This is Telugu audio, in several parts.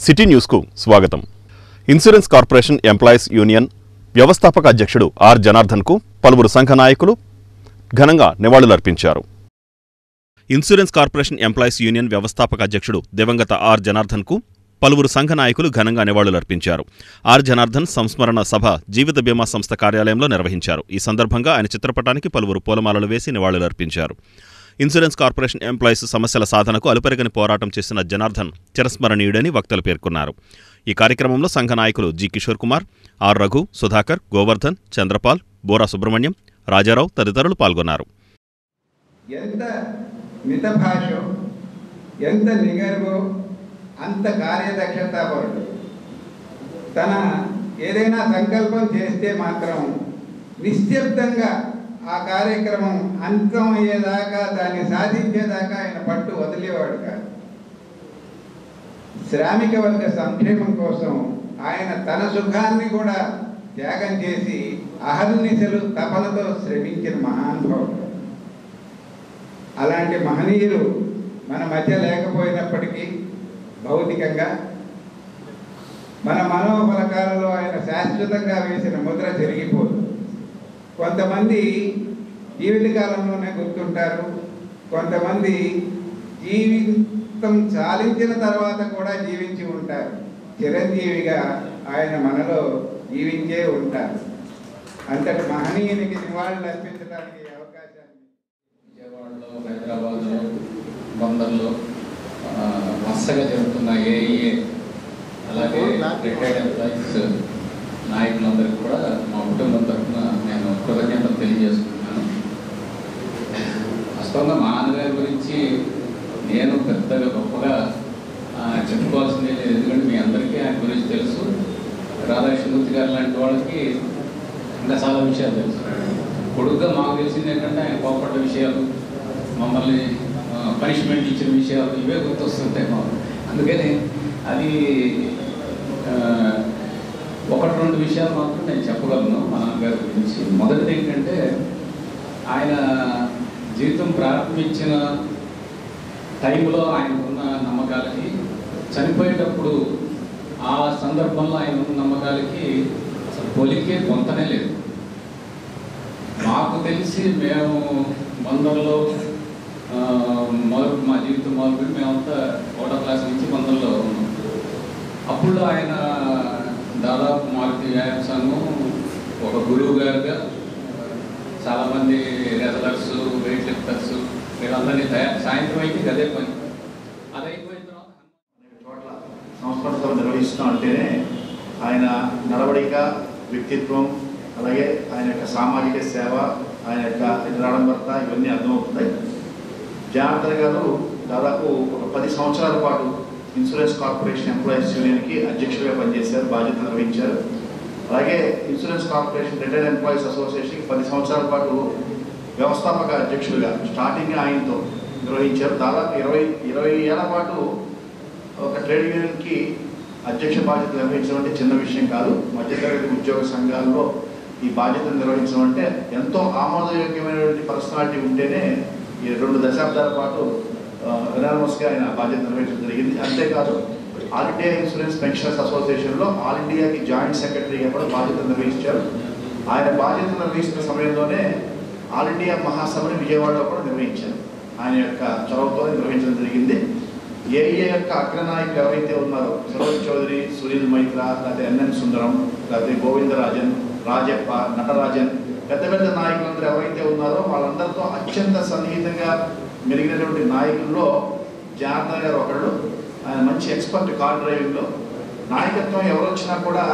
సిటీ న్యూస్కు స్వాగతం. ఇన్సూరెన్స్ కార్పొరేషన్ ఎంప్లాయీస్ యూనియన్ వ్యవస్థాపక అధ్యక్షుడు ఆర్ జనార్దన్కు పలువురు సంఘ నాయకులు ఘనంగా నివాళులర్పించారు. ఇన్సూరెన్స్ కార్పొరేషన్ ఎంప్లాయీస్ యూనియన్ వ్యవస్థాపక అధ్యక్షుడు దివంగత ఆర్ జనార్దన్కు పలువురు సంఘ నాయకులు ఘనంగా నివాళులర్పించారు. ఆర్ జనార్దన్ సంస్మరణ సభ జీవిత బీమా సంస్థ కార్యాలయంలో నిర్వహించారు. ఈ సందర్భంగా ఆయన చిత్రపటానికి పలువురు పూలమాలలు వేసి నివాళులర్పించారు. ఇన్సూరెన్స్ కార్పొరేషన్ ఎంప్లాయీస్ సమస్యల సాధనకు అలుపెరగని పోరాటం చేసిన జనార్దన్ చిరస్మరణీయుడని వక్తలు పేర్కొన్నారు. ఈ కార్యక్రమంలో సంఘ నాయకులు జి కిషోర్ కుమార్, ఆర్ రఘు, సుధాకర్, గోవర్ధన్, చంద్రపాల్, బోరా సుబ్రహ్మణ్యం, రాజారావు తదితరులు పాల్గొన్నారు. ఎంత మితభాషో, ఎంత నిగర్వో అంత కార్యదక్షతాపరుడు. తన ఏదైనా సంకల్పం చేస్తే మాత్రం నిశ్శబ్దంగా ఆ కార్యక్రమం అంతం అయ్యేదాకా, దాన్ని సాధించేదాకా ఆయన పట్టు వదిలేవాడు కాదు. శ్రామిక వర్గ సంక్షేమం కోసం ఆయన తన సుఖాన్ని కూడా త్యాగం చేసి అహర్నిశలు తపనతో శ్రమించిన మహానుభావుడు. అలాంటి మహనీయులు మన మధ్య లేకపోయినప్పటికీ భౌతికంగా మన మనోఫలకాలలో ఆయన శాశ్వతంగా వేసిన ముద్ర చెరిగిపోదు. కొంతమంది జీవితకాలంలోనే గుర్తుంటారు, కొంతమంది జీవితం చాలించిన తర్వాత కూడా జీవించి ఉంటారు. చిరంజీవిగా ఆయన మనలో జీవించే ఉంటారు. అంతటి మహనీయునికి నివాళులు అర్పించడానికి అవకాశాన్ని విజయవాడలో, హైదరాబాద్లో, బందర్లో వరుసగా జరుగుతున్న ఏఈఏ అలాగే రిటైర్డ్ ఎంప్లాయీస్ నాయకులందరికీ కూడా మా కుటుంబం తరఫున నేను కృతజ్ఞతలు తెలియజేసుకుంటున్నాను. వాస్తవంగా మా నాన్నగారి గురించి నేను పెద్దగా గొప్పగా చెప్పుకోవాల్సింది లేదు, ఎందుకంటే మీ అందరికీ ఆయన గురించి తెలుసు. రాధాకృష్ణమూర్తి గారు లాంటి వాళ్ళకి ఇంకా చాలా విషయాలు తెలుసు. కొడుకుగా మాకు తెలిసింది ఏంటంటే ఆయన కోపడ్డ విషయాలు, మమ్మల్ని పనిష్మెంట్ ఇచ్చిన విషయాలు ఇవే గుర్తొస్తుంటాయి మాకు. అందుకని అది ఒకటి రెండు విషయాలు మాత్రం నేను చెప్పగలను మా నాన్నగారి గురించి. మొదటిది ఏంటంటే ఆయన జీవితం ప్రారంభించిన టైంలో ఆయనకున్న నమ్మకాలకి, చనిపోయేటప్పుడు ఆ సందర్భంలో ఆయన ఉన్న నమ్మకాలకి అసలు పోలికే పొంతనే లేదు. మాకు తెలిసి మేము బందర్లో మా జీవితం మొదలుపెట్టి మేమంతా 1వ క్లాస్ నుంచి బందర్లో ఉన్నాం. అప్పుడు ఆయన దాదాపు మారుతి వ్యాయామ సంఘం ఒక గురువు గారుగా చాలామంది రెజలర్స్, వెయిట్ లిఫ్టర్స్ వీళ్ళందరినీ సాయంత్రం అయితే గదే పని. అది అయిపోయిన తర్వాత చోట్ల సంస్మరణ సభ నిర్వహిస్తున్నాం అంటేనే ఆయన నడవడిక, వ్యక్తిత్వం, అలాగే ఆయన యొక్క సామాజిక సేవ, ఆయన యొక్క నిరాడంబరత ఇవన్నీ అర్థమవుతున్నాయి. జనార్దన్ గారు దాదాపు ఒక 10 సంవత్సరాల పాటు ఇన్సూరెన్స్ కార్పొరేషన్ ఎంప్లాయీస్ యూనియన్కి అధ్యక్షుడిగా పనిచేశారు, బాధ్యత నిర్వహించారు. అలాగే ఇన్సూరెన్స్ కార్పొరేషన్ రిటైర్డ్ ఎంప్లాయీస్ అసోసియేషన్కి 10 సంవత్సరాల పాటు వ్యవస్థాపక అధ్యక్షుడిగా స్టార్టింగ్ ఆయనతో నిర్వహించారు. దాదాపు 20 ఏళ్ల పాటు ఒక ట్రేడ్ యూనియన్కి అధ్యక్ష బాధ్యత నిర్వహించడం అంటే చిన్న విషయం కాదు. మధ్యతరగతి ఉద్యోగ సంఘాల్లో ఈ బాధ్యతను నిర్వహించడం అంటే ఎంతో ఆమోదయోగ్యమైనటువంటి పర్సనాలిటీ ఉంటేనే ఈ 2 దశాబ్దాల పాటు ఎనానమస్గా ఆయన బాధ్యత నిర్వహించడం జరిగింది. అంతేకాదు ఆల్ ఇండియా ఇన్సూరెన్స్ పెన్షనర్స్ అసోసియేషన్లో ఆల్ ఇండియాకి జాయింట్ సెక్రటరీగా కూడా బాధ్యత నిర్వహించారు. ఆయన బాధ్యత నిర్వహిస్తున్న సమయంలోనే ఆల్ ఇండియా మహాసభని విజయవాడలో కూడా నిర్వహించారు. ఆయన యొక్క చొరవతో నిర్వహించడం జరిగింది. ఏఈఏ యొక్క అగ్రనాయకులు ఎవరైతే ఉన్నారో సరోజ్ చౌదరి, సునీల్ మైత్రా, లేకపోతే ఎన్ఎన్ సుందరం, లేకపోతే గోవిందరాజన్, రాజప్ప, నటరాజన్, పెద్ద పెద్ద నాయకులందరూ ఎవరైతే ఉన్నారో వాళ్ళందరితో అత్యంత సన్నిహితంగా మెరిగినటువంటి నాయకుల్లో జనార్దన్ గారు ఒకళ్ళు. ఆయన మంచి ఎక్స్పర్ట్ కార్ డ్రైవింగ్లో. నాయకత్వం ఎవరు వచ్చినా కూడా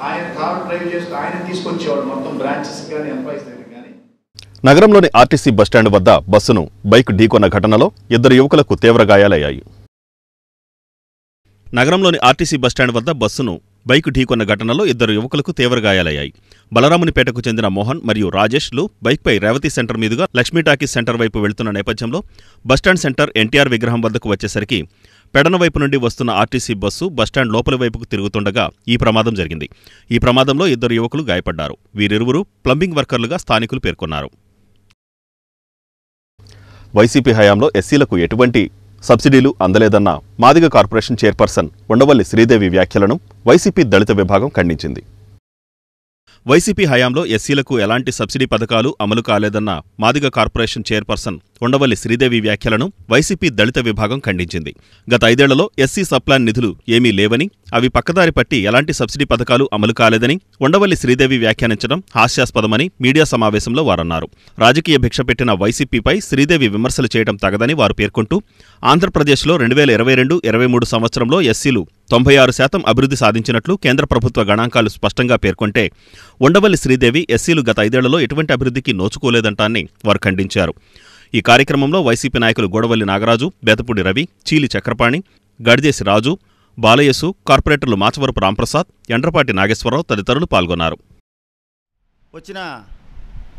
ఆయన కార్ డ్రైవ్ చేస్తూ ఆయన తీసుకొచ్చేవాడు మొత్తం బ్రాంచెస్ కానీ ఎంప్లాయీస్ దగ్గర కానీ. నగరంలోని ఆర్టీసీ బస్టాండ్ వద్ద బస్సును బైక్ ఢీకొన్న ఘటనలో 2 యువకులకు తీవ్ర గాయాలయ్యాయి. నగరంలోని ఆర్టీసీ బస్టాండ్ వద్ద బస్సును బైక్ ఢీకొన్న ఘటనలో 2 యువకులకు తీవ్ర గాయాలయ్యాయి. బలరామునిపేటకు చెందిన మోహన్ మరియు రాజేష్లు బైక్పై రేవతి సెంటర్ మీదుగా లక్ష్మీ టాకీస్ సెంటర్ వైపు వెళ్తున్న నేపథ్యంలో బస్టాండ్ సెంటర్ ఎన్టీఆర్ విగ్రహం వద్దకు వచ్చేసరికి పెడన వైపు నుండి వస్తున్న ఆర్టీసీ బస్సు బస్టాండ్ లోపలి వైపుకు తిరుగుతుండగా ఈ ప్రమాదం జరిగింది. ఈ ప్రమాదంలో 2 యువకులు గాయపడ్డారు. వీరిరువురు ప్లంబింగ్ వర్కర్లుగా స్థానికులు పేర్కొన్నారు. వైసీపీ హయాంలో ఎస్సీలకు ఎటువంటి సబ్సిడీలు అందలేదన్న మాదిగ కార్పొరేషన్ చైర్పర్సన్ ఉండవల్లి శ్రీదేవి వ్యాఖ్యలను వైసీపీ దళిత విభాగం ఖండించింది. వైసీపీ హయాంలో ఎస్సీలకు ఎలాంటి సబ్సిడీ పథకాలు అమలు కాలేదన్న మాదిగ కార్పొరేషన్ చైర్పర్సన్ ఉండవల్లి శ్రీదేవి వ్యాఖ్యలను వైసీపీ దళిత విభాగం ఖండించింది. గత 5 ఏళ్లలో ఎస్సీ సబ్ప్లాన్ నిధులు ఏమీ లేవని, అవి పక్కదారి పట్టి ఎలాంటి సబ్సిడీ పథకాలు అమలు కాలేదని ఉండవల్లి శ్రీదేవి వ్యాఖ్యానించడం హాస్యాస్పదమని మీడియా సమావేశంలో వారన్నారు. రాజకీయ భిక్ష పెట్టిన వైసీపీపై శ్రీదేవి విమర్శలు చేయడం తగదని వారు పేర్కొంటూ, ఆంధ్రప్రదేశ్లో 2022-23 సంవత్సరంలో ఎస్సీలు 96% అభివృద్ధి సాధించినట్లు కేంద్ర ప్రభుత్వ గణాంకాలు స్పష్టంగా పేర్కొంటే, ఉండవల్లి శ్రీదేవి ఎస్సీలు గత 5 ఏళ్లలో ఎటువంటి అభివృద్ధికి నోచుకోలేదంటాన్ని వారు ఖండించారు. ఈ కార్యక్రమంలో వైసీపీ నాయకులు గోడవల్లి నాగరాజు, బేతపూడి రవి, చీలి చక్రపాణి, గడిదేశి రాజు, బాలయేసు, కార్పొరేటర్లు మాచవరపు రాంప్రసాద్, ఎండ్రపాటి నాగేశ్వరరావు తదితరులు పాల్గొన్నారు.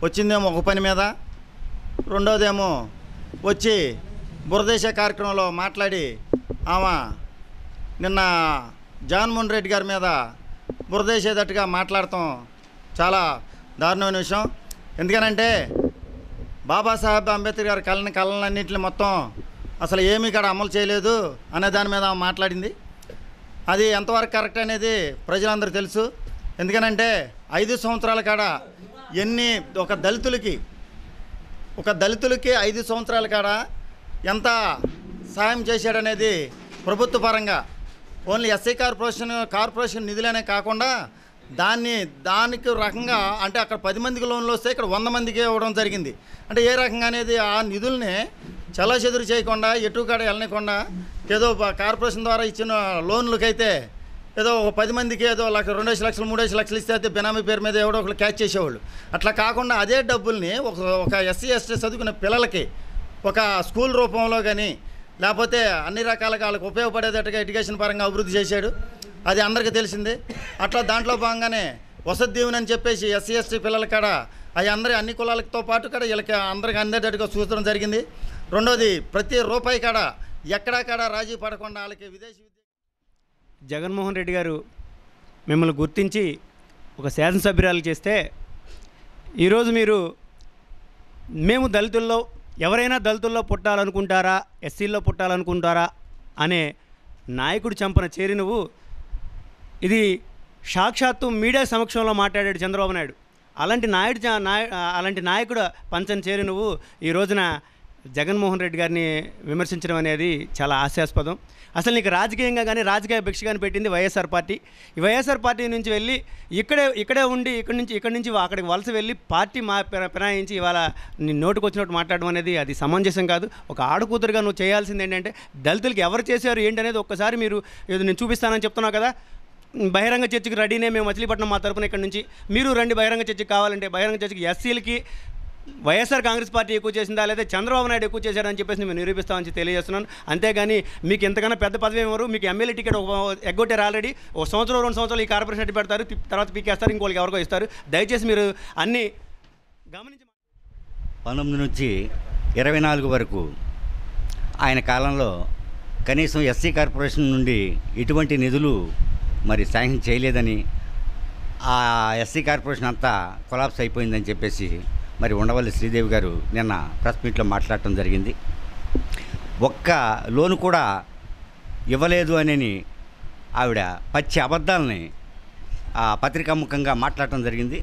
వచ్చిందేమో ఒక పని మీద, రెండోదేమో వచ్చి బురదేశ కార్యక్రమంలో మాట్లాడి ఆమె నిన్న జగన్మోహన్ రెడ్డి గారి మీద బురదేసేటట్టుగా మాట్లాడటం చాలా దారుణమైన విషయం. ఎందుకనంటే బాబాసాహెబ్ అంబేద్కర్ గారి కళలన్నింటిని మొత్తం అసలు ఏమీ ఇక్కడ అమలు చేయలేదు అనే దాని మీద మాట్లాడింది. అది ఎంతవరకు కరెక్ట్ అనేది ప్రజలందరూ తెలుసు. ఎందుకనంటే 5 సంవత్సరాల కాడ ఒక దళితులకి 5 సంవత్సరాల కాడ ఎంత సాయం చేశాడనేది ప్రభుత్వ పరంగా ఓన్లీ ఎస్సీ కార్పొరేషన్ నిధులనే కాకుండా దానికి రకంగా అంటే అక్కడ 10 మందికి లోన్లు వస్తే ఇక్కడ 100 మందికి ఇవ్వడం జరిగింది. అంటే ఏ రకంగా అనేది ఆ నిధుల్ని చెల్లాచెదురు చేయకుండా ఎటుకాడ వెళ్ళనకుండా ఏదో కార్పొరేషన్ ద్వారా ఇచ్చిన లోన్లకైతే ఏదో ఒక 10 మందికి ఏదో 2 లక్షలు 3 లక్షలు ఇస్తే అయితే బినామీ పేరు మీద ఎవడో ఒకరు క్యాచ్ చేసేవాళ్ళు. అట్లా కాకుండా అదే డబ్బుల్ని ఒక ఎస్సీ ఎస్టీ చదువుకునే పిల్లలకి ఒక స్కూల్ రూపంలో కానీ లేకపోతే అన్ని రకాలుగా వాళ్ళకి ఉపయోగపడేటట్టుగా ఎడ్యుకేషన్ పరంగా అభివృద్ధి చేశాడు. అది అందరికీ తెలిసిందే. అట్లా దాంట్లో భాగంగానే వసతి దీవెన అని చెప్పేసి ఎస్సీ ఎస్టీ పిల్లల కాడ అన్ని కులాలతో పాటు కూడా వీళ్ళకి అందరికీ అందేటట్టుగా చూడడం జరిగింది. రెండోది ప్రతి రూపాయి కాడ ఎక్కడా రాజీ పడకుండా వాళ్ళకి విదేశీ జగన్మోహన్ రెడ్డి గారు మిమ్మల్ని గుర్తించి ఒక శాసనసభ్యురాలు చేస్తే ఈరోజు మీరు మేము దళితుల్లో ఎవరైనా దళితుల్లో పుట్టాలనుకుంటారా, ఎస్సీల్లో పుట్టాలనుకుంటారా అనే నాయకుడు చంపన చేరి నువ్వు ఇది సాక్షాత్తు మీడియా సమక్షంలో మాట్లాడాడు చంద్రబాబు నాయుడు. అలాంటి నాయకుడు పంచని చేరి నువ్వు ఈ రోజున జగన్మోహన్ రెడ్డి గారిని విమర్శించడం అనేది చాలా హాస్యాస్పదం. అసలు నీకు రాజకీయంగా కానీ రాజకీయ భిక్ష కానీ పెట్టింది వైఎస్ఆర్ పార్టీ. ఈ వైఎస్ఆర్ పార్టీ నుంచి వెళ్ళి ఇక్కడే ఉండి ఇక్కడి నుంచి అక్కడికి వలస వెళ్ళి పార్టీ ఫిరాయించి ఇవాళ నీ నోటుకు వచ్చినట్టు మాట్లాడడం అనేది అది సమంజసం కాదు. ఒక ఆడకూతురుగా నువ్వు చేయాల్సింది ఏంటంటే దళితులకి ఎవరు చేశారు ఏంటనేది ఒక్కసారి మీరు ఏదో నేను చూపిస్తానని చెప్తున్నావు కదా, బహిరంగ చర్చకి రెడీనే మేము మచిలీపట్నం మా తరపున ఇక్కడ నుంచి, మీరు రండి బహిరంగ చర్చకి కావాలంటే. బహిరంగ చర్చకి ఎస్సీలకి వైఎస్ఆర్ కాంగ్రెస్ పార్టీ ఎక్కువ చేసిందా లేదా చంద్రబాబు నాయుడు ఎక్కువ చేశాడని చెప్పేసి మేము నిరూపిస్తామని తెలియజేస్తున్నాను. అంతేగాని మీకు ఎంతకన్నా పెద్ద పదవి ఎవరు, మీకు ఎమ్మెల్యే టికెట్ ఎగ్గొట్టారు ఆల్రెడీ. 1 సంవత్సరం 2 సంవత్సరాలు ఈ కార్పొరేషన్ అట్టి పెడతారు, తర్వాత పీకేస్తారు, ఇంకోళ్ళకి ఎవరికో ఇస్తారు. దయచేసి మీరు అన్నీ గమనించి 19 నుంచి 24 వరకు ఆయన కాలంలో కనీసం ఎస్సీ కార్పొరేషన్ నుండి ఇటువంటి నిధులు మరి శాంక్షన్ చేయలేదని, ఆ ఎస్సీ కార్పొరేషన్ అంతా కొలాప్స్ అయిపోయిందని చెప్పేసి మరి ఉండవల్లి శ్రీదేవి గారు నిన్న ప్రెస్ మీట్లో మాట్లాడటం జరిగింది. ఒక్క లోను కూడా ఇవ్వలేదు అని ఆవిడ పచ్చి అబద్ధాలని పత్రికాముఖంగా మాట్లాడటం జరిగింది.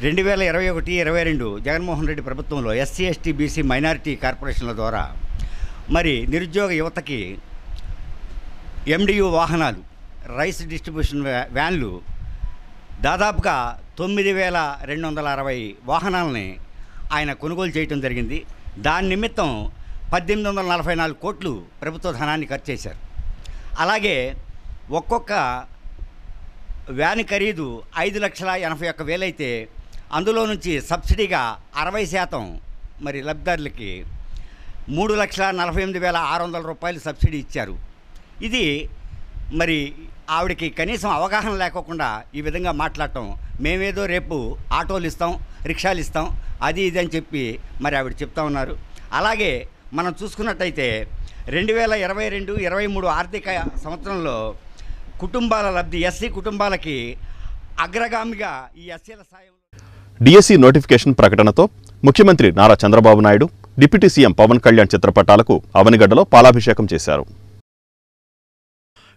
2021-22 జగన్మోహన్ రెడ్డి ప్రభుత్వంలో ఎస్సీ ఎస్టీ బీసీ మైనారిటీ కార్పొరేషన్ల ద్వారా మరి నిరుద్యోగ యువతకి MDU వాహనాలు, రైస్ డిస్ట్రిబ్యూషన్ వ్యాన్లు దాదాపుగా 9,260 వాహనాలని ఆయన కొనుగోలు చేయటం జరిగింది. దాని నిమిత్తం 1,844 కోట్లు ప్రభుత్వ ధనాన్ని ఖర్చు చేశారు. అలాగే ఒక్కొక్క వ్యాన్ ఖరీదు 5,81,000 అయితే అందులో నుంచి సబ్సిడీగా 60% మరి లబ్ధిదారులకి 3,48,600 రూపాయలు సబ్సిడీ ఇచ్చారు. ఇది మరి ఆవిడకి కనీసం అవగాహన లేకోకుండా ఈ విధంగా మాట్లాడటం, మేమేదో రేపు ఆటోలు ఇస్తాం, రిక్షాలు ఇస్తాం, అది ఇది అని చెప్పి మరి ఆవిడ చెప్తా ఉన్నారు. అలాగే మనం చూసుకున్నట్టయితే 2022-23 ఆర్థిక సంవత్సరంలో కుటుంబాల లబ్ధి ఎస్సీ కుటుంబాలకి అగ్రగామిగా ఈ ఎస్సీల సాయం. డిఎస్సి నోటిఫికేషన్ ప్రకటనతో ముఖ్యమంత్రి నారా చంద్రబాబు నాయుడు డిప్యూటీ సీఎం పవన్ కళ్యాణ్ చిత్రపటాలకు అవనిగడ్డలో పాలాభిషేకం చేశారు.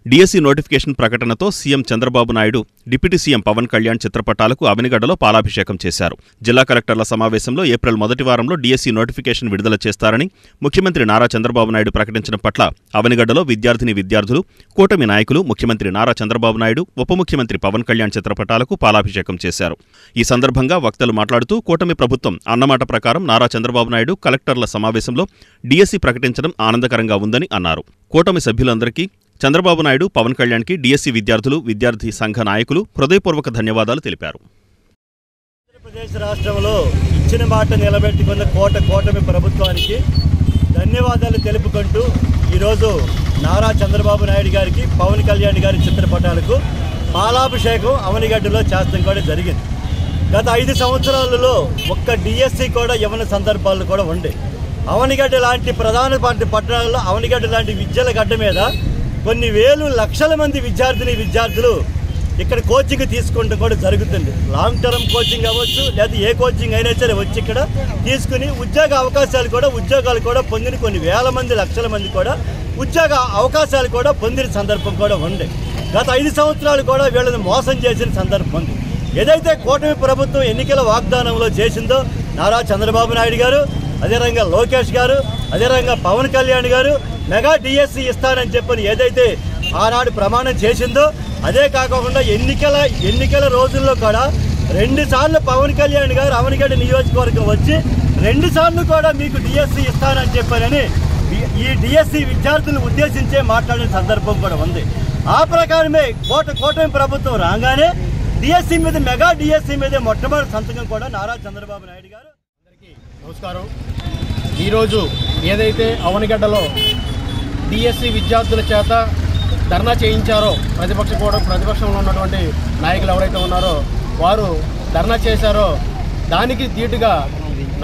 డిఎస్సి నోటిఫికేషన్ ప్రకటనతో CM Chandrababu Naidu deputy CM Pawan Kalyan చిత్రపటాలకు అవనిగడ్డలో పాలాభిషేకం చేశారు. జిల్లా కలెక్టర్ల సమావేశంలో ఏప్రిల్ మొదటి వారంలో డిఎస్సి నోటిఫికేషన్ విడుదల చేస్తారని ముఖ్యమంత్రి నారా చంద్రబాబు నాయుడు ప్రకటించడం పట్ల అవనిగడ్డలో విద్యార్థులు, కూటమి నాయకులు ముఖ్యమంత్రి నారా చంద్రబాబు నాయుడు, ఉప ముఖ్యమంత్రి పవన్ కళ్యాణ్ చిత్రపటాలకు పాలాభిషేకం చేశారు. ఈ సందర్భంగా వక్తలు మాట్లాడుతూ కూటమి ప్రభుత్వం అన్నమాట ప్రకారం నారా చంద్రబాబు నాయుడు కలెక్టర్ల సమావేశంలో డిఎస్సి ప్రకటించడం ఆనందకరంగా ఉందని అన్నారు. కూటమి సభ్యులందరికీ చంద్రబాబు నాయుడు, పవన్ కళ్యాణ్కి డిఎస్సి విద్యార్థి సంఘ నాయకులు హృదయపూర్వక ధన్యవాదాలు తెలిపారు. ఆంధ్రప్రదేశ్ రాష్ట్రంలో ఇచ్చిన మాట నిలబెట్టుకున్న కూటమి ప్రభుత్వానికి ధన్యవాదాలు తెలుపుకుంటూ ఈరోజు నారా చంద్రబాబు నాయుడు గారికి, పవన్ కళ్యాణ్ గారి చిత్రపటాలకు పాలాభిషేకం అవనిగడ్డలో చేస్తాం కూడా జరిగింది. గత 5 సంవత్సరాలలో ఒక్క డిఎస్సి కూడా ఇవ్వని సందర్భాలు కూడా ఉండే. అవనిగడ్డ లాంటి ప్రధాన పట్టణాల్లో అవనిగడ్డ లాంటి విద్యల గడ్డ మీద కొన్ని వేలు లక్షల మంది విద్యార్థులు ఇక్కడ కోచింగ్ తీసుకుంటూ కూడా జరుగుతుంది. లాంగ్ టర్మ్ కోచింగ్ అవ్వచ్చు, లేదా ఏ కోచింగ్ అయినా సరే వచ్చి ఇక్కడ తీసుకుని ఉద్యోగాలు కూడా పొందిన కొన్ని వేల మంది, లక్షల మంది కూడా ఉద్యోగ అవకాశాలు కూడా పొందిన సందర్భం కూడా ఉంది. గత 5 సంవత్సరాలు కూడా వీళ్ళని మోసం చేసిన సందర్భం ఉంది. ఏదైతే కూటమి ప్రభుత్వం ఎన్నికల వాగ్దానంలో చేసిందో నారా చంద్రబాబు నాయుడు గారు, అదేవిధంగా లోకేష్ గారు, అదేవిధంగా పవన్ కళ్యాణ్ గారు మెగా డిఎస్సి ఇస్తానని చెప్పని ఏదైతే ఆనాడు ప్రమాణం చేసిందో, అదే కాకుండా ఎన్నికల రోజుల్లో కూడా 2 సార్లు పవన్ కళ్యాణ్ గారు అవనిగడ్డ నియోజకవర్గం వచ్చి 2 సార్లు కూడా మీకు డిఎస్సి ఇస్తానని చెప్పారని ఈ డిఎస్సి విద్యార్థులను ఉద్దేశించే మాట్లాడిన సందర్భం కూడా ఉంది. ఆ ప్రకారమే కూటమి ప్రభుత్వం రాగానే డిఎస్సి మీద, మెగా డిఎస్సి మీద మొట్టమొదటి సంతకం కూడా నారా చంద్రబాబు నాయుడు గారు. నమస్కారం. ఈరోజు ఏదైతే అవనిగడ్డలో డిఎస్సి విద్యార్థుల చేత ధర్నా చేయించారో, ప్రతిపక్షంలో ఉన్నటువంటి నాయకులు ఎవరైతే ఉన్నారో వారు ధర్నా చేశారో, దానికి ధీటుగా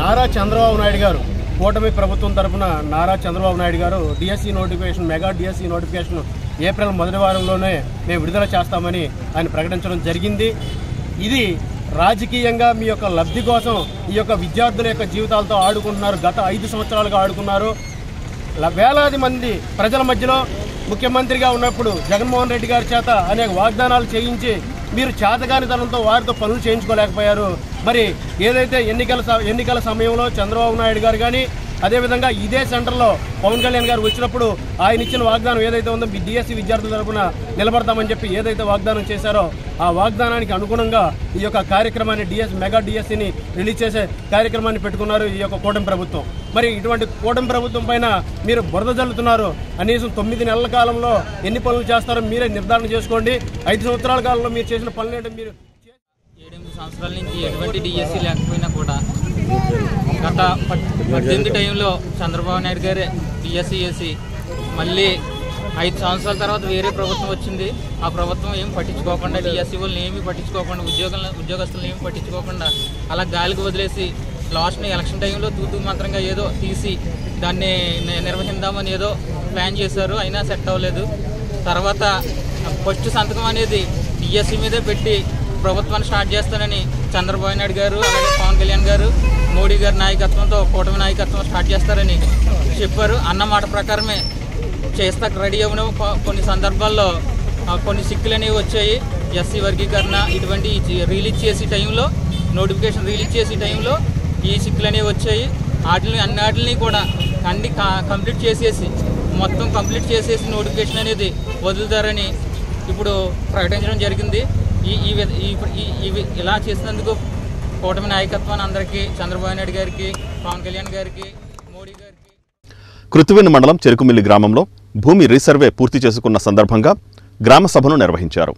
నారా చంద్రబాబు నాయుడు గారు, కూటమి ప్రభుత్వం తరఫున నారా చంద్రబాబు నాయుడు గారు DSC notification, mega DSC notification April మొదటి వారంలోనే మేము విడుదల చేస్తామని ఆయన ప్రకటించడం జరిగింది. ఇది రాజకీయంగా మీ యొక్క లబ్ధి కోసం ఈ యొక్క విద్యార్థుల యొక్క జీవితాలతో ఆడుకుంటున్నారు. గత 5 సంవత్సరాలుగా ఆడుకున్నారు. వేలాది మంది ప్రజల మధ్యలో ముఖ్యమంత్రిగా ఉన్నప్పుడు జగన్మోహన్ రెడ్డి గారి చేత అనేక వాగ్దానాలు చేయించి మీరు చేతగానితనంతో వారితో పనులు చేయించుకోలేకపోయారు. మరి ఏదైతే ఎన్నికల సమయంలో చంద్రబాబు నాయుడు గారు కానీ, అదేవిధంగా ఇదే సెంటర్లో పవన్ కళ్యాణ్ గారు వచ్చినప్పుడు ఆయన ఇచ్చిన వాగ్దానం ఏదైతే ఉందో డిఎస్సి విద్యార్థుల తరఫున నిలబడతామని చెప్పి ఏదైతే వాగ్దానం చేశారో ఆ వాగ్దానానికి అనుగుణంగా ఈ యొక్క కార్యక్రమాన్ని మెగా డిఎస్సిని రిలీజ్ చేసే కార్యక్రమాన్ని పెట్టుకున్నారు ఈ యొక్క కూటమి ప్రభుత్వం. మరి ఇటువంటి కూటమి ప్రభుత్వం పైన మీరు బురద జల్లుతున్నారు. కనీసం 9 నెలల కాలంలో ఎన్ని పనులు చేస్తారో మీరే నిర్ధారణ చేసుకోండి. 5 సంవత్సరాల కాలంలో మీరు చేసిన పనులు ఏంటో మీరు 7-8 సంవత్సరాల నుంచి ఎటువంటి డిఎస్సి లేకపోయినా కూడా గత 18 టైంలో చంద్రబాబు నాయుడు గారే డిఎస్సి చేసి మళ్ళీ 5 సంవత్సరాల తర్వాత వేరే ప్రభుత్వం వచ్చింది. ఆ ప్రభుత్వం ఏం పట్టించుకోకుండా, డిఎస్సి వాళ్ళని ఏమీ పట్టించుకోకుండా, ఉద్యోగస్తులను ఏమి పట్టించుకోకుండా అలా గాలికి వదిలేసి లాస్ట్ని ఎలక్షన్ టైంలో తూతూ మంత్రంగా ఏదో తీసి దాన్ని నిర్వహిద్దామని ఏదో ప్లాన్ చేశారు. అయినా సెట్ అవ్వలేదు. తర్వాత ఫస్ట్ సంతకం అనేది డిఎస్సి మీదే పెట్టి ప్రభుత్వాన్ని స్టార్ట్ చేస్తానని చంద్రబాబు నాయుడు గారు, అలాగే పవన్ కళ్యాణ్ గారు, మోడీ గారి నాయకత్వంతో కూటమి నాయకత్వం స్టార్ట్ చేస్తారని చెప్పారు. అన్నమాట ప్రకారమే చేస్తా రెడీ అవ్వను. కొన్ని సందర్భాల్లో కొన్ని సిక్కులు వచ్చాయి. ఎస్సీ వర్గీకరణ ఇటువంటి రిలీజ్ చేసే టైంలో, నోటిఫికేషన్ రిలీజ్ చేసే టైంలో ఈ సిక్కులు వచ్చాయి. అన్నిటిని కూడా అన్ని కంప్లీట్ చేసేసి నోటిఫికేషన్ అనేది వదులుతారని ఇప్పుడు ప్రకటించడం జరిగింది. ఇలా చేసినందుకు కూటమి నాయకత్వాన్ని అందరికీ, చంద్రబాబు నాయుడు గారికి, పవన్ కళ్యాణ్ గారికి, మోడీ గారికి. కృత్తివెన్ను మండలం చెరుకుమిల్లి గ్రామంలో భూమి రీసర్వే పూర్తి చేసుకున్న సందర్భంగా గ్రామ సభను నిర్వహించారు.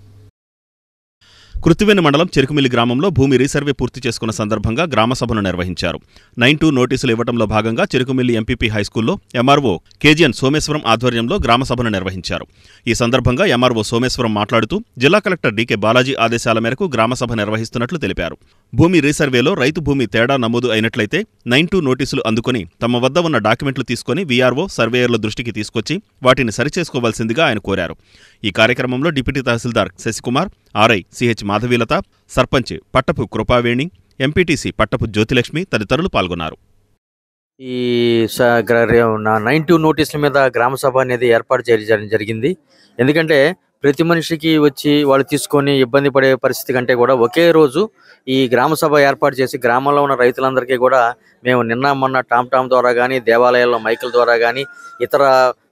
కృత్తివెన్ను మండలం చెరుకుమిల్లి గ్రామంలో భూమి రీసర్వే పూర్తి చేసుకున్న సందర్భంగా గ్రామసభను నిర్వహించారు. 9-2 నోటీసులు ఇవ్వడంలో భాగంగా చెరుకుమిల్లి ఎంపీపీ హైస్కూల్లో ఎంఆర్ఓ కేజీఎన్ సోమేశ్వరం ఆధ్వర్యంలో గ్రామసభను నిర్వహించారు. ఈ సందర్భంగా ఎంఆర్ఓ సోమేశ్వరం మాట్లాడుతూ జిల్లా కలెక్టర్ డీకే బాలాజీ ఆదేశాల మేరకు గ్రామసభ నిర్వహిస్తున్నట్లు తెలిపారు. భూమి రీసర్వేలో రైతు భూమి తేడా నమోదు అయినట్లయితే 9-2 నోటీసులు అందుకుని తమ వద్ద ఉన్న డాక్యుమెంట్లు తీసుకుని వీఆర్ఓ, సర్వేయర్ల దృష్టికి తీసుకొచ్చి వాటిని సరిచేసుకోవాల్సిందిగా ఆయన కోరారు. ఈ కార్యక్రమంలో deputy tahsildar Sasikumar, RI CH Madhavilatha, sarpanch Pattapu Krupaveni, MPTC Pattapu Jyothilakshmi తదితరులు పాల్గొన్నారు. ఈ 92 నోటీసుల మీద గ్రామ సభ అనేది ఏర్పాటు చేయడం జరిగింది. ఎందుకంటే ప్రతి మనిషికి వచ్చి వాళ్ళు తీసుకొని ఇబ్బంది పడే పరిస్థితి కంటే కూడా ఒకే రోజు ఈ గ్రామ సభ ఏర్పాటు చేసి గ్రామంలో ఉన్న రైతులందరికీ కూడా మేము నిన్న మొన్న టామ్ ద్వారా కానీ, దేవాలయాల్లో మైకుల ద్వారా కానీ, ఇతర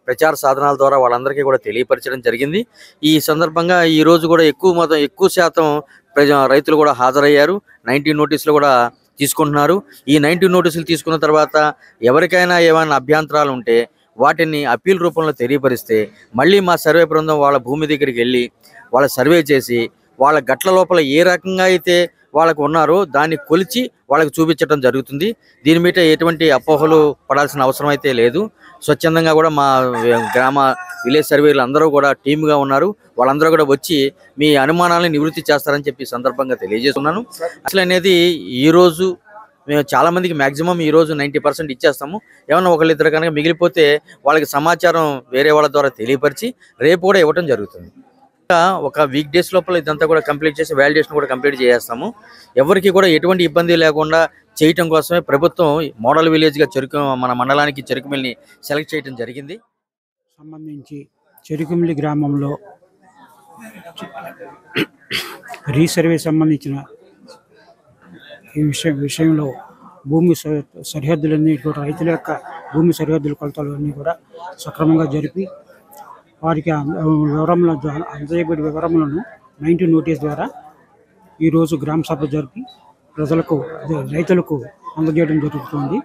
ప్రచార సాధనాల ద్వారా వాళ్ళందరికీ కూడా తెలియపరచడం జరిగింది. ఈ సందర్భంగా ఈ రోజు కూడా ఎక్కువ శాతం రైతులు కూడా హాజరయ్యారు. 90 నోటీసులు కూడా తీసుకుంటున్నారు. ఈ 90 నోటీసులు తీసుకున్న తర్వాత ఎవరికైనా ఏమైనా అభ్యంతరాలు ఉంటే వాటిని అప్పీల్ రూపంలో తెలియపరిస్తే మళ్ళీ మా సర్వే బృందం వాళ్ళ భూమి దగ్గరికి వెళ్ళి వాళ్ళ సర్వే చేసి వాళ్ళ గట్ల లోపల ఏ రకంగా అయితే వాళ్ళకు ఉన్నారో దాన్ని కొలిచి వాళ్ళకి చూపించడం జరుగుతుంది. దీని మీద ఎటువంటి అపోహలు పడాల్సిన అవసరం అయితే లేదు. స్వచ్ఛందంగా కూడా మా గ్రామ విలేజ్ సర్వేలు అందరూ కూడా టీమ్గా ఉన్నారు. వాళ్ళందరూ కూడా వచ్చి మీ అనుమానాలను నివృత్తి చేస్తారని చెప్పి సందర్భంగా తెలియజేస్తున్నాను. అసలు అనేది ఈరోజు మేము చాలామందికి మ్యాక్సిమం ఈరోజు 90% ఇచ్చేస్తాము. ఏమన్నా ఒకళ్ళిద్దరు కనుక మిగిలిపోతే వాళ్ళకి సమాచారం వేరే వాళ్ళ ద్వారా తెలియపరిచి రేపు కూడా ఇవ్వడం జరుగుతుంది. ఒక వీక్ డేస్ లోపల ఇదంతా కూడా కంప్లీట్ చేసి వ్యాలిడేషన్ కూడా కంప్లీట్ చేస్తాము. ఎవరికి కూడా ఎటువంటి ఇబ్బంది లేకుండా చేయటం కోసమే ప్రభుత్వం మోడల్ విలేజ్గా మన మండలానికి చెరుకుమిల్ని సెలెక్ట్ చేయడం జరిగింది. సంబంధించి చెరుకుమిల్లి గ్రామంలో రీసర్వే సంబంధించిన ఈ విషయంలో భూమి సరిహద్దులన్నీ కూడా రైతుల యొక్క భూమి సరిహద్దుల కొలతలు అన్నీ కూడా సక్రమంగా జరిపి వారికి అందజేయబడి వివరములను 90 నోటీస్ ద్వారా ఈరోజు గ్రామ సభ జరిపి రైతులకు అందజేయడం జరుగుతుంది.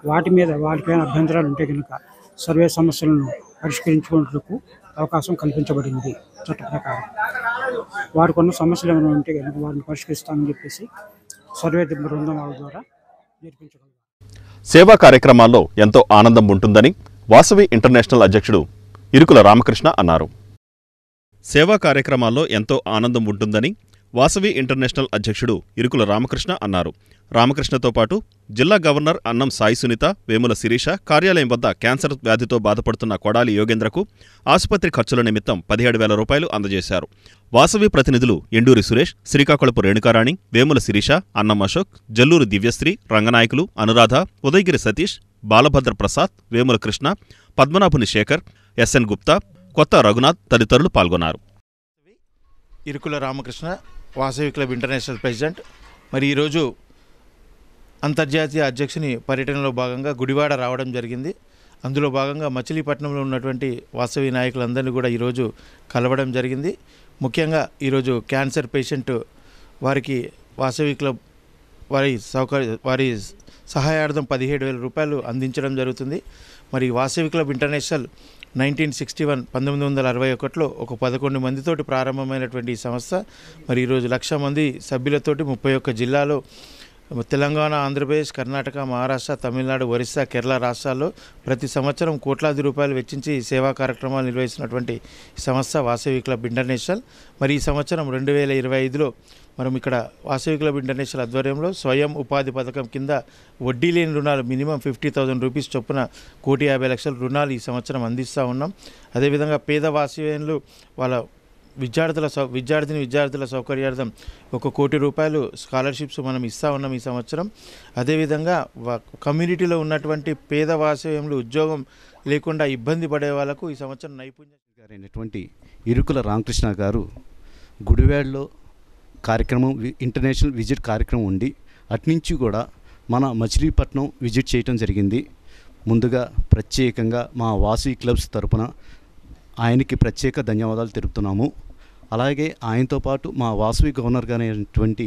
వాటిపైన అభ్యంతరాలు ఉంటే కనుక సర్వే సమస్యలను పరిష్కరించుకునేందుకు అవకాశం కల్పించబడింది. చట్ట ప్రకారం వారికి ఉన్న సమస్యలు ఏమైనా ఉంటే కనుక వారిని పరిష్కరిస్తామని చెప్పేసి సర్వే బృందం వాళ్ళ ద్వారా నేర్పించగలరు. సేవా కార్యక్రమాల్లో ఎంతో ఆనందం ఉంటుందని వాసవి ఇంటర్నేషనల్ అధ్యక్షుడు ఇరుకుల రామకృష్ణ అన్నారు. సేవా కార్యక్రమాల్లో ఎంతో ఆనందం ఉంటుందని వాసవి ఇంటర్నేషనల్ అధ్యక్షుడు ఇరుకుల రామకృష్ణ అన్నారు. రామకృష్ణతో పాటు జిల్లా గవర్నర్ అన్నం సాయి సునీత, వేముల శిరీష కార్యాలయం వద్ద క్యాన్సర్ వ్యాధితో బాధపడుతున్న కొడాలి యోగేంద్రకు ఆసుపత్రి ఖర్చుల నిమిత్తం 17,000 రూపాయలు అందజేశారు. వాసవి ప్రతినిధులు ఎండూరి సురేష్, శ్రీకాకుళపు రేణుకారాణి, వేముల శిరీష, అన్నం అశోక్, జల్లూరు దివ్యశ్రీ, రంగనాయకులు, అనురాధ, ఉదయగిరి సతీష్, బాలభద్ర ప్రసాద్, వేముల కృష్ణ, పద్మనాభుని శేఖర్, ఎస్ఎన్ గుప్తా, కొత్త రఘునాథ్ తదితరులు పాల్గొన్నారు. Irukula Ramakrishna, Vasavi club international president. మరి ఈరోజు అంతర్జాతీయ అధ్యక్షుని పర్యటనలో భాగంగా గుడివాడ రావడం జరిగింది. అందులో భాగంగా మచిలీపట్నంలో ఉన్నటువంటి వాసవి నాయకులందరినీ కూడా ఈరోజు కలవడం జరిగింది. ముఖ్యంగా ఈరోజు క్యాన్సర్ పేషెంట్ వారికి వాసవి క్లబ్ వారి సహాయార్థం 17,000 రూపాయలు అందించడం జరుగుతుంది. మరి వాసవి క్లబ్ ఇంటర్నేషనల్ 1961 ఒక 11 మందితోటి ప్రారంభమైనటువంటి ఈ సంస్థ మరి ఈరోజు 1,00,000 మంది సభ్యులతోటి 31 జిల్లాలో తెలంగాణ, ఆంధ్రప్రదేశ్, కర్ణాటక, మహారాష్ట్ర, తమిళనాడు, ఒరిస్సా, కేరళ రాష్ట్రాల్లో ప్రతి సంవత్సరం కోట్లాది రూపాయలు వెచ్చించి సేవా కార్యక్రమాలు నిర్వహిస్తున్నటువంటి సంస్థ వాసవి క్లబ్ ఇంటర్నేషనల్. మరి ఈ సంవత్సరం 2025లో మనం ఇక్కడ వాసవి క్లబ్ ఇంటర్నేషనల్ ఆధ్వర్యంలో స్వయం ఉపాధి పథకం కింద వడ్డీ లేని రుణాలు మినిమం 50,000 రూపీస్ చొప్పున 1,50,00,000 రుణాలు ఈ సంవత్సరం అందిస్తూ ఉన్నాం. అదేవిధంగా పేద వాసవ్యులు వాళ్ళ విద్యార్థుల సౌకర్యార్థం 1 కోటి రూపాయలు స్కాలర్షిప్స్ మనం ఇస్తూ ఉన్నాం ఈ సంవత్సరం. అదేవిధంగా కమ్యూనిటీలో ఉన్నటువంటి పేద వాసవ్యులు ఉద్యోగం లేకుండా ఇబ్బంది పడే వాళ్ళకు ఈ సంవత్సరం నైపుణ్యమైనటువంటి ఇరుకుల రామకృష్ణ గారు గుడివాడలో కార్యక్రమం ఇంటర్నేషనల్ విజిట్ కార్యక్రమం ఉండి అట్నుంచి కూడా మన మచిలీపట్నం విజిట్ చేయటం జరిగింది. ముందుగా ప్రత్యేకంగా మా వాసవి క్లబ్స్ తరపున ఆయనకి ప్రత్యేక ధన్యవాదాలు తెలుపుతున్నాము. అలాగే ఆయనతో పాటు మా వాసవి గవర్నర్ గారైనటువంటి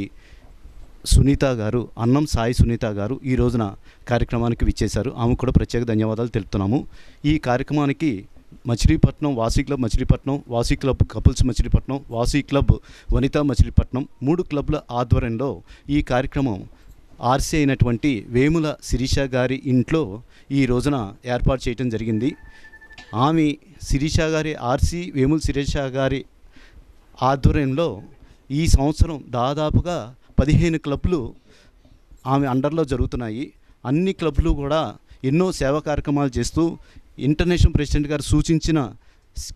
సునీత గారు, అన్నం సాయి సునీత గారు ఈ రోజున కార్యక్రమానికి విచ్చేశారు. ఆమెకు కూడా ప్రత్యేక ధన్యవాదాలు తెలుపుతున్నాము. ఈ కార్యక్రమానికి Machilipatnam Vasavi club Machilipatnam, Vasavi club couples Machilipatnam, Vasavi club Vanitha Machilipatnam 3 క్లబ్ల ఆధ్వర్యంలో ఈ కార్యక్రమం ఆర్సీ అయినటువంటి వేముల శిరీష గారి ఇంట్లో ఈ రోజున ఏర్పాటు చేయడం జరిగింది. ఆమె శిరీష గారి ఆర్సీ వేముల శిరీష గారి ఆధ్వర్యంలో ఈ సంవత్సరం దాదాపుగా 15 క్లబ్లు ఆమె అండర్లో జరుగుతున్నాయి. అన్ని క్లబ్లు కూడా ఎన్నో సేవా కార్యక్రమాలు చేస్తూ ఇంటర్నేషనల్ ప్రెసిడెంట్ గారు సూచించిన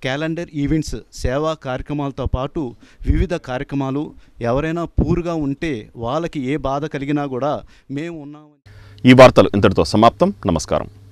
క్యాలెండర్ ఈవెంట్స్ సేవా కార్యక్రమాలతో పాటు వివిధ కార్యక్రమాలు ఎవరైనా పూర్గా ఉంటే వాళ్ళకి ఏ బాధ కలిగినా కూడా మేము ఉన్నాము. ఈ వార్తలు ఇంతటితో సమాప్తం. నమస్కారం.